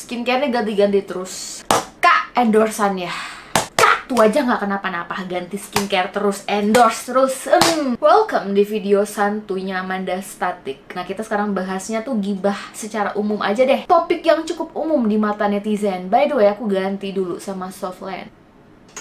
skincare-nya ganti-ganti terus. Kak, endorsan ya. Kak, tuh aja nggak kenapa-napa, ganti skincare terus, endorse terus. Welcome di video santuйnya Amanda Statik. Nah, kita sekarang bahasnya tuh gibah secara umum aja deh. Topik yang cukup umum di mata netizen. By the way, aku ganti dulu sama Softland.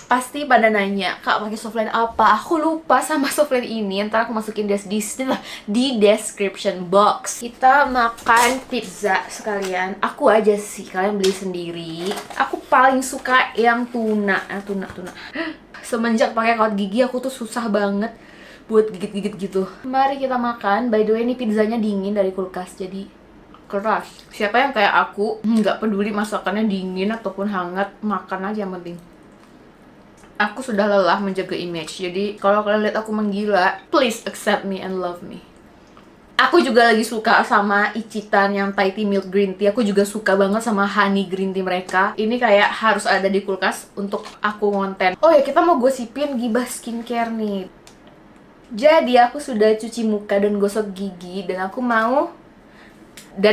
Pasti pada nanya, Kak pakai Softland apa? Aku lupa sama Softland ini. Ntar aku masukin di description box. Kita makan pizza sekalian. Aku aja sih, kalian beli sendiri. Aku paling suka yang tuna. Tuna. Semenjak pakai kawat gigi aku tuh susah banget buat gigit-gigit gitu. Mari kita makan. By the way, ini pizzanya dingin dari kulkas, jadi keras. Siapa yang kayak aku nggak peduli masakannya dingin ataupun hangat, makan aja yang penting. Aku sudah lelah menjaga image, jadi kalau kalian lihat aku menggila, please accept me and love me. Aku juga lagi suka sama Ichitan yang Thai tea milk green tea. Aku juga suka banget sama honey green tea mereka. Ini kayak harus ada di kulkas untuk aku ngonten. Oh ya, kita mau gosipin gibah skincare nih. Jadi aku sudah cuci muka dan gosok gigi, dan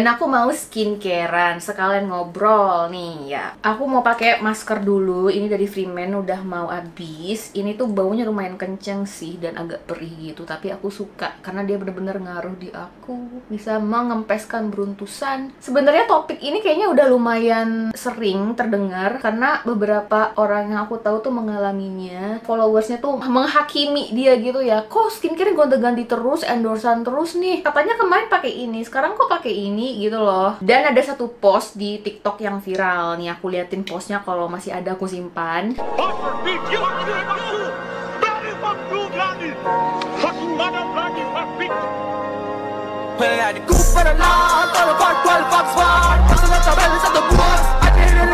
aku mau skincarean, sekalian ngobrol nih ya. Aku mau pakai masker dulu. Ini dari Freeman, udah mau habis. Ini tuh baunya lumayan kenceng sih dan agak perih gitu, tapi aku suka karena dia bener-bener ngaruh di aku, bisa mengempeskan beruntusan. Sebenarnya topik ini kayaknya udah lumayan sering terdengar karena beberapa orang yang aku tahu tuh mengalaminya. Followersnya tuh menghakimi dia gitu ya. Kok skincare gonta-ganti terus, endorsan terus nih. Katanya kemarin pakai ini, sekarang kok pakai ini gitu loh. Dan ada satu post di TikTok yang viral nih, aku liatin postnya, kalau masih ada aku simpan.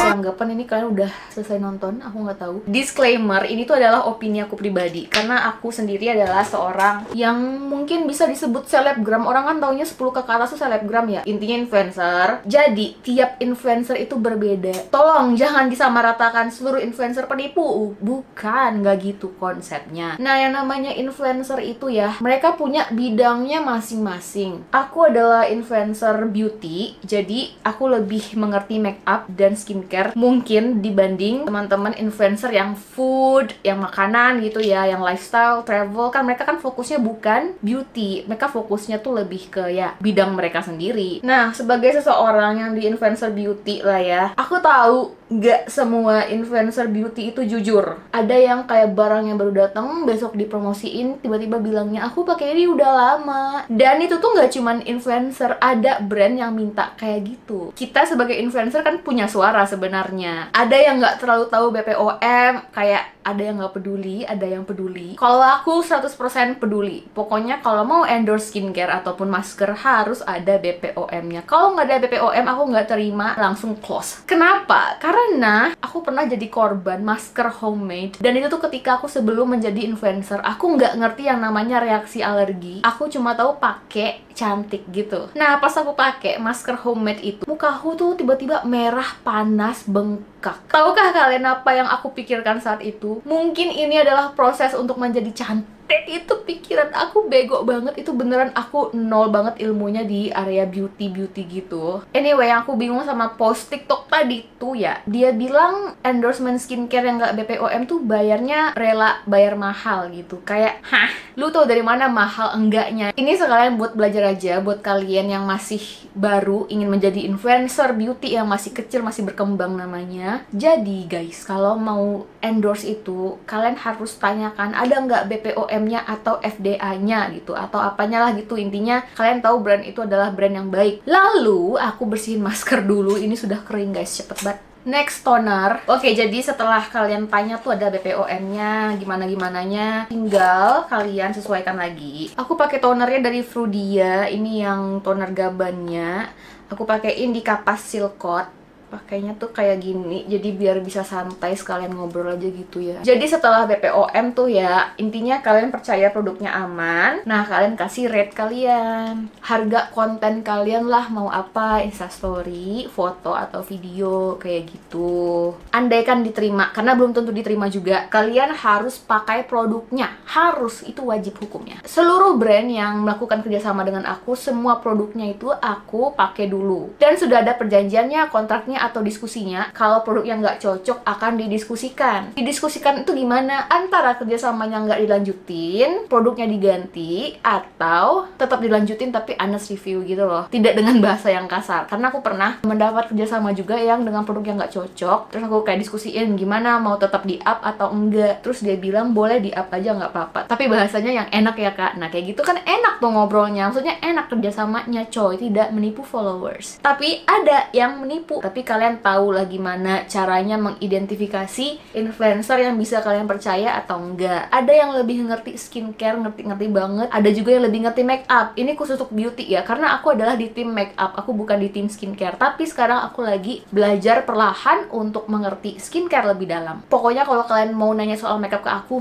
Anggapan ini kalian udah selesai nonton, aku nggak tahu. Disclaimer, ini tuh adalah opini aku pribadi karena aku sendiri adalah seorang yang mungkin bisa disebut selebgram. Orang kan taunya 10 ke atas tuh selebgram ya, intinya influencer. Jadi tiap influencer itu berbeda. Tolong jangan disamaratakan seluruh influencer penipu. Bukan, nggak gitu konsepnya. Nah, yang namanya influencer itu ya, mereka punya bidangnya masing-masing. Aku adalah influencer beauty, jadi aku lebih mengerti make up dan skincare mungkin dibanding teman-teman influencer yang food, yang makanan gitu ya, yang lifestyle, travel. Kan mereka kan fokusnya bukan beauty, mereka fokusnya tuh lebih ke ya bidang mereka sendiri. Nah, sebagai seseorang yang di influencer beauty lah ya, aku tahu gak semua influencer beauty itu jujur. Ada yang kayak barang yang baru datang, besok dipromosiin, tiba-tiba bilangnya aku pakai ini udah lama. Dan itu tuh gak cuman influencer, ada brand yang minta kayak gitu. Kita sebagai influencer kan punya suara sebenarnya. Ada yang gak terlalu tahu BPOM, kayak ada yang gak peduli, ada yang peduli. Kalau aku 100% peduli. Pokoknya kalau mau endorse skincare ataupun masker harus ada BPOM-nya. Kalau nggak ada BPOM, aku nggak terima, langsung close. Kenapa? Karena aku pernah jadi korban masker homemade. Dan itu tuh ketika aku sebelum menjadi influencer, aku nggak ngerti yang namanya reaksi alergi. Aku cuma tahu pakai cantik gitu. Nah, pas aku pakai masker homemade itu, muka aku tuh tiba-tiba merah, panas, bengkak. Tahukah kalian apa yang aku pikirkan saat itu? Mungkin ini adalah proses untuk menjadi cantik. Itu pikiran aku bego banget. Itu beneran aku nol banget ilmunya di area beauty gitu. Anyway, yang aku bingung sama post TikTok tadi tuh ya, dia bilang endorsement skincare yang nggak BPOM tuh bayarnya rela bayar mahal gitu. Kayak, hah, lu tau dari mana mahal enggaknya? Ini sekalian buat belajar aja buat kalian yang masih baru ingin menjadi influencer beauty, yang masih kecil, masih berkembang namanya. Jadi guys, kalau mau endorse itu, kalian harus tanyakan ada nggak BPOM-nya atau FDA-nya gitu, atau apanya lah gitu. Intinya kalian tahu brand itu adalah brand yang baik. Lalu aku bersihin masker dulu, ini sudah kering guys, cepet banget. Next, toner. Oke, jadi setelah kalian tanya tuh ada BPOM-nya, gimana-gimananya, tinggal kalian sesuaikan lagi. Aku pakai tonernya dari Frudia, ini yang toner gabannya. Aku pakein di kapas Silkot. Pakainya tuh kayak gini, jadi biar bisa santai sekalian ngobrol aja gitu ya. Jadi setelah BPOM tuh ya, intinya kalian percaya produknya aman. Nah, kalian kasih rate kalian, harga konten kalian lah, mau apa, instastory, foto atau video kayak gitu. Andaikan diterima, karena belum tentu diterima juga, kalian harus pakai produknya, harus, itu wajib hukumnya. Seluruh brand yang melakukan kerjasama dengan aku, semua produknya itu aku pakai dulu, dan sudah ada perjanjiannya, kontraknya konfliknya atau diskusinya kalau produk yang nggak cocok akan didiskusikan. Didiskusikan itu gimana? Antara kerjasamanya nggak dilanjutin, produknya diganti, atau tetap dilanjutin tapi honest review gitu loh. Tidak dengan bahasa yang kasar. Karena aku pernah mendapat kerjasama juga yang dengan produk yang nggak cocok. Terus aku kayak diskusiin gimana mau tetap di up atau enggak. Terus dia bilang boleh di up aja nggak apa-apa. Tapi bahasanya yang enak ya kak. Nah kayak gitu kan enak tuh ngobrolnya. Maksudnya enak kerjasamanya coy. Tidak menipu followers. Tapi ada yang menipu. Tapi kalian tahu lah gimana caranya mengidentifikasi influencer yang bisa kalian percaya atau enggak. Ada yang lebih ngerti skincare, ngerti banget. Ada juga yang lebih ngerti make up. Ini khusus untuk beauty ya. Karena aku adalah di tim make up. Aku bukan di tim skincare. Tapi sekarang aku lagi belajar perlahan untuk mengerti skincare lebih dalam. Pokoknya kalau kalian mau nanya soal makeup ke aku,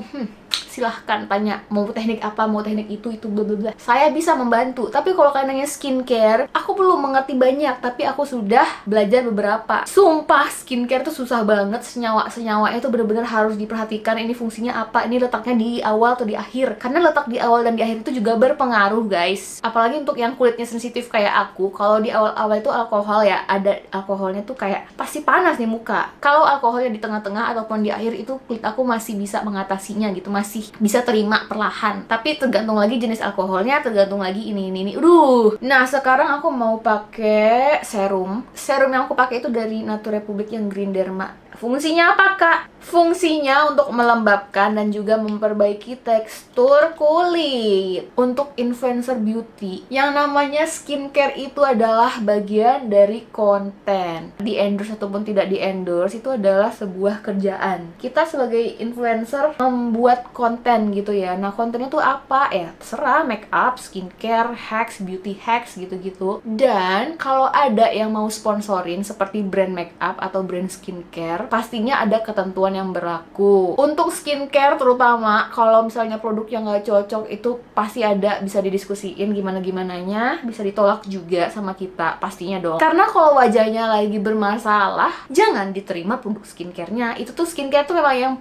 silahkan tanya mau teknik apa, mau teknik itu bla bla bla. Saya bisa membantu. Tapi kalau kalian nanya skincare, aku belum mengerti banyak, tapi aku sudah belajar beberapa. Sumpah skincare tuh susah banget, senyawa itu bener-bener harus diperhatikan. Ini fungsinya apa, ini letaknya di awal atau di akhir. Karena letak di awal dan di akhir itu juga berpengaruh guys. Apalagi untuk yang kulitnya sensitif kayak aku, kalau di awal-awal itu alkohol ya, ada alkoholnya tuh kayak pasti panas nih muka. Kalau alkoholnya di tengah-tengah ataupun di akhir itu kulit aku masih bisa mengatasinya gitu, masih bisa terima perlahan. Tapi tergantung lagi jenis alkoholnya, tergantung lagi ini. Nah, sekarang aku mau pakai serum. Serum yang aku pakai itu dari Nature Republic yang Green Derma. Fungsinya apa, Kak? Fungsinya untuk melembabkan dan juga memperbaiki tekstur kulit. Untuk influencer beauty, yang namanya skincare itu adalah bagian dari konten. Di endorse ataupun tidak di endorse itu adalah sebuah kerjaan. Kita sebagai influencer membuat konten gitu ya. Nah, kontennya tuh apa? Ya, terserah make up, skincare, hacks, beauty hacks gitu-gitu. Dan kalau ada yang mau sponsorin seperti brand make up atau brand skincare, pastinya ada ketentuan yang berlaku. Untuk skincare terutama, kalau misalnya produk yang nggak cocok itu pasti ada, bisa didiskusiin gimana-gimananya, bisa ditolak juga sama kita, pastinya dong. Karena kalau wajahnya lagi bermasalah, jangan diterima produk skincare-nya. Itu tuh skincare tuh memang yang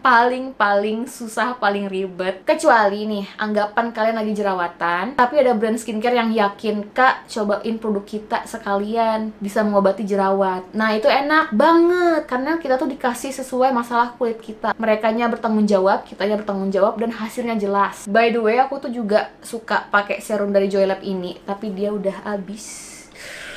paling susah, paling ribet. Kecuali nih, anggapan kalian lagi jerawatan, tapi ada brand skincare yang yakin, Kak, cobain produk kita sekalian, bisa mengobati jerawat. Nah, itu enak banget, karena kita tuh dikasih sesuai masalah kulit kita. Merekanya bertanggung jawab, kitanya bertanggung jawab, dan hasilnya jelas. By the way, aku tuh juga suka pakai serum dari Joylab ini, tapi dia udah habis.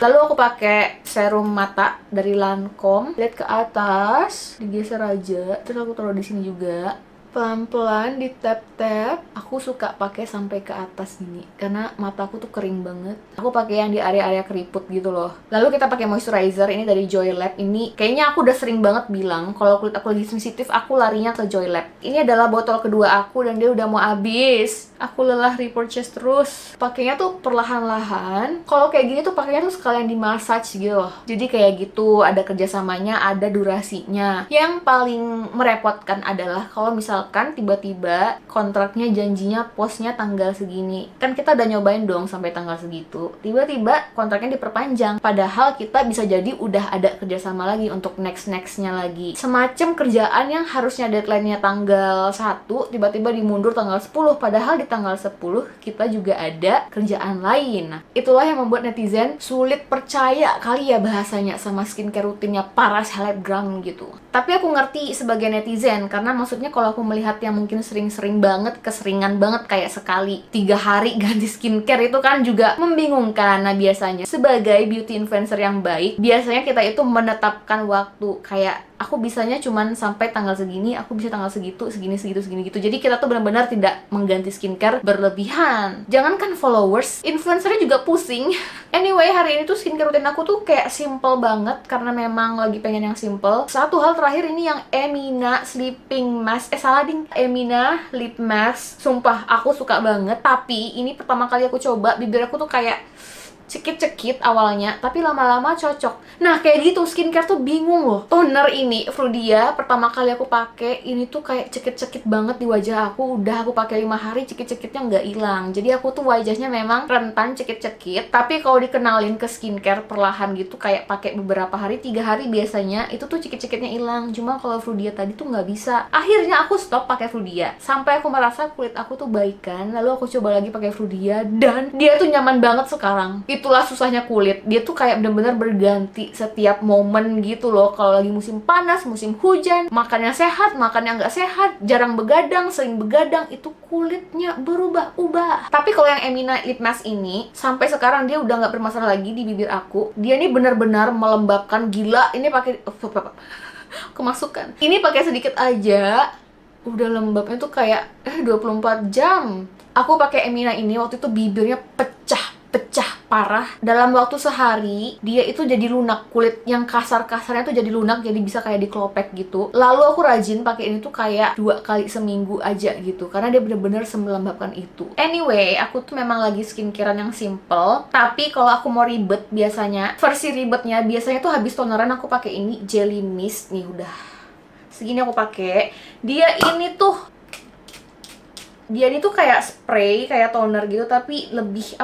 Lalu aku pakai serum mata dari Lancome. Lihat ke atas, digeser aja, terus aku taruh di sini juga. Pelan-pelan di tap-tap. Aku suka pakai sampai ke atas gini karena mataku tuh kering banget. Aku pakai yang di area-area keriput gitu loh. Lalu kita pakai moisturizer ini dari Joylab. Ini kayaknya aku udah sering banget bilang kalau kulit aku lagi sensitif, aku larinya ke Joylab. Ini adalah botol kedua aku dan dia udah mau habis. Aku lelah repurchase terus. Pakainya tuh perlahan-lahan. Kalau kayak gini tuh pakainya tuh sekalian di massage gitu loh. Jadi kayak gitu, ada kerjasamanya, ada durasinya. Yang paling merepotkan adalah kalau misalkan tiba-tiba kontraknya janjinya postnya tanggal segini. Kan kita udah nyobain dong sampai tanggal segitu. Tiba-tiba kontraknya diperpanjang. Padahal kita bisa jadi udah ada kerjasama lagi untuk next-nextnya lagi. Semacam kerjaan yang harusnya deadline-nya tanggal 1, tiba-tiba dimundur tanggal 10. Padahal di tanggal 10 kita juga ada kerjaan lain. Nah, itulah yang membuat netizen sulit percaya kali ya bahasanya sama skincare rutinnya para selebgram gitu. Tapi aku ngerti sebagai netizen, karena maksudnya kalau aku melihat yang mungkin sering-sering banget, keseringan banget kayak sekali 3 hari ganti skincare itu kan juga membingungkan. Nah, biasanya sebagai beauty influencer yang baik, biasanya kita itu menetapkan waktu kayak aku bisanya cuman sampai tanggal segini, aku bisa tanggal segitu, segini gitu. Jadi kita tuh benar-benar tidak mengganti skincare berlebihan. Jangankan followers, influencernya juga pusing. Anyway, hari ini tuh skincare rutin aku tuh kayak simple banget karena memang lagi pengen yang simple. Satu hal terakhir ini yang Emina Sleeping Mask. Salah ding, Emina Lip Mask. Sumpah, aku suka banget. Tapi ini pertama kali aku coba, bibir aku tuh kayak cekit-cekit awalnya, tapi lama-lama cocok. Nah, kayak gitu skincare tuh bingung loh. Toner ini Frudia pertama kali aku pakai, ini tuh kayak cekit-cekit banget di wajah aku. Udah aku pakai 5 hari, cekit-cekitnya nggak hilang. Jadi aku tuh wajahnya memang rentan cekit-cekit. Tapi kalau dikenalin ke skincare perlahan gitu, kayak pakai beberapa hari, 3 hari biasanya, itu tuh cekit-cekitnya hilang. Cuma kalau Frudia tadi tuh nggak bisa. Akhirnya aku stop pakai Frudia sampai aku merasa kulit aku tuh baikan. Lalu aku coba lagi pakai Frudia dan dia tuh nyaman banget sekarang. Itulah susahnya kulit. Dia tuh kayak bener-bener berganti setiap momen gitu loh. Kalau lagi musim panas, musim hujan, makannya sehat, makannya nggak sehat, jarang begadang, sering begadang, itu kulitnya berubah-ubah. Tapi kalau yang Emina Lip Mask ini, sampai sekarang dia udah nggak bermasalah lagi di bibir aku. Dia ini benar-benar melembabkan, gila. Ini pakai kemasukan. Ini pakai sedikit aja udah lembabnya tuh kayak 24 jam. Aku pakai Emina ini waktu itu bibirnya pecah parah. Dalam waktu sehari dia itu jadi lunak. Kulit yang kasar-kasarnya tuh jadi lunak, jadi bisa kayak dikelopek gitu. Lalu aku rajin pakai ini tuh kayak 2 kali seminggu aja gitu, karena dia bener-bener melembabkan itu. Anyway, aku tuh memang lagi skincarean yang simple. Tapi kalau aku mau ribet, biasanya versi ribetnya biasanya tuh habis toneran aku pakai ini Jelly Mist nih. Udah segini aku pakai. Dia ini tuh kayak spray, kayak toner gitu, tapi lebih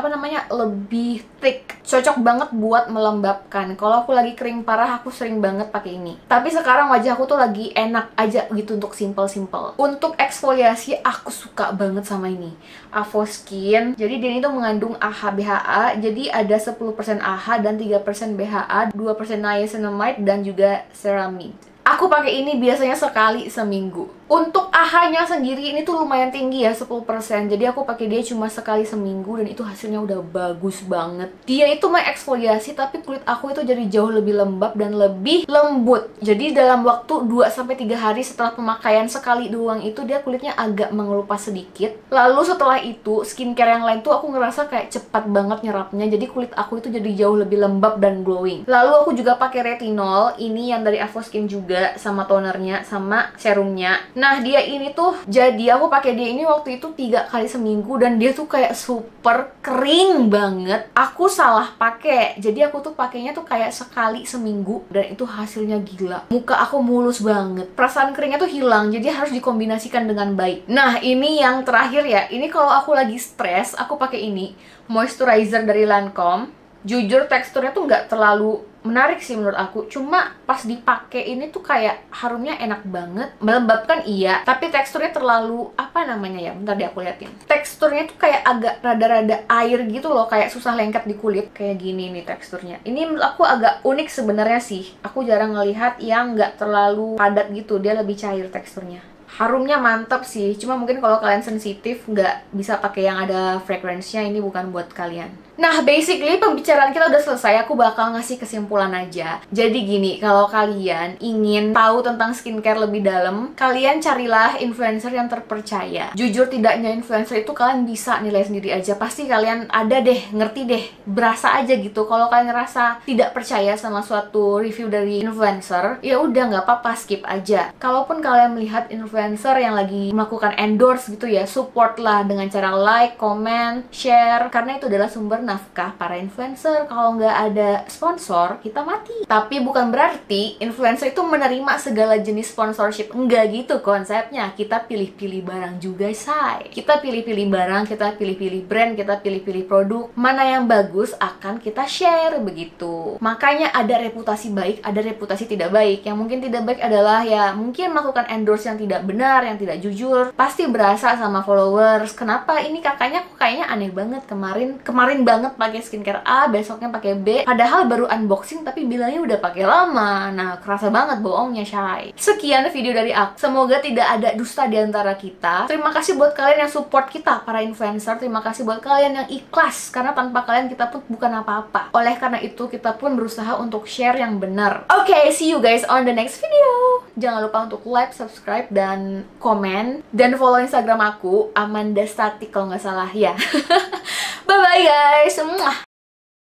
lebih thick. Cocok banget buat melembabkan. Kalau aku lagi kering parah, aku sering banget pakai ini. Tapi sekarang wajah aku tuh lagi enak aja gitu untuk simple-simple. Untuk eksfoliasi aku suka banget sama ini, Avoskin. Jadi dia ini tuh mengandung AHA BHA. Jadi ada 10% AHA dan 3% BHA, 2% niacinamide dan juga ceramide. Aku pakai ini biasanya sekali seminggu. Untuk AHA-nya sendiri ini tuh lumayan tinggi ya, 10%. Jadi aku pakai dia cuma sekali seminggu dan itu hasilnya udah bagus banget. Dia itu mengeksfoliasi tapi kulit aku itu jadi jauh lebih lembab dan lebih lembut. Jadi dalam waktu 2-3 hari setelah pemakaian sekali doang itu dia kulitnya agak mengelupas sedikit. Lalu setelah itu skincare yang lain tuh aku ngerasa kayak cepat banget nyerapnya. Jadi kulit aku itu jadi jauh lebih lembab dan glowing. Lalu aku juga pakai retinol, ini yang dari Avoskin juga, sama tonernya sama serumnya. Nah, dia ini tuh, jadi aku pakai dia ini waktu itu 3 kali seminggu dan dia tuh kayak super kering banget. Aku salah pakai. Jadi aku tuh pakainya tuh kayak sekali seminggu dan itu hasilnya gila. Muka aku mulus banget. Perasaan keringnya tuh hilang. Jadi harus dikombinasikan dengan baik. Nah, ini yang terakhir ya. Ini kalau aku lagi stres, aku pakai ini, moisturizer dari Lancome. Jujur teksturnya tuh nggak terlalu menarik sih menurut aku. Cuma pas dipakai ini tuh kayak harumnya enak banget. Melembabkan iya, tapi teksturnya terlalu bentar deh aku liatin. Teksturnya tuh kayak agak rada-rada air gitu loh, kayak susah lengket di kulit. Kayak gini nih teksturnya. Ini menurut aku agak unik sebenarnya sih. Aku jarang ngelihat yang nggak terlalu padat gitu. Dia lebih cair teksturnya. Harumnya mantap sih, cuma mungkin kalau kalian sensitif nggak bisa pakai yang ada fragrance-nya, ini bukan buat kalian. Nah, basically pembicaraan kita udah selesai, aku bakal ngasih kesimpulan aja. Jadi gini, kalau kalian ingin tahu tentang skincare lebih dalam, kalian carilah influencer yang terpercaya. Jujur tidaknya influencer itu kalian bisa nilai sendiri aja, pasti kalian ada deh, ngerti deh, berasa aja gitu. Kalau kalian ngerasa tidak percaya sama suatu review dari influencer, ya udah nggak apa-apa, skip aja. Kalaupun kalian melihat influencer yang lagi melakukan endorse gitu ya, support lah dengan cara like, comment, share, karena itu adalah sumber nafkah para influencer. Kalau nggak ada sponsor, kita mati. Tapi bukan berarti influencer itu menerima segala jenis sponsorship. Enggak gitu konsepnya. Kita pilih-pilih barang juga, say. Kita pilih-pilih barang, kita pilih-pilih brand, kita pilih-pilih produk. Mana yang bagus akan kita share, begitu. Makanya ada reputasi baik, ada reputasi tidak baik. Yang mungkin tidak baik adalah ya mungkin melakukan endorse yang tidak benar, yang tidak jujur. Pasti berasa sama followers. Kenapa ini kakaknya kok kayaknya aneh banget, kemarin banget pakai skincare A, besoknya pakai B, padahal baru unboxing tapi bilangnya udah pakai lama. Nah, kerasa banget bohongnya, Shay. Sekian video dari aku. Semoga tidak ada dusta di antara kita. Terima kasih buat kalian yang support kita, para influencer. Terima kasih buat kalian yang ikhlas, karena tanpa kalian kita pun bukan apa-apa. Oleh karena itu, kita pun berusaha untuk share yang benar. Oke, see you guys on the next video. Jangan lupa untuk like, subscribe, dan komen. Dan follow Instagram aku, Amanda Statik kalau nggak salah ya. Bye-bye guys.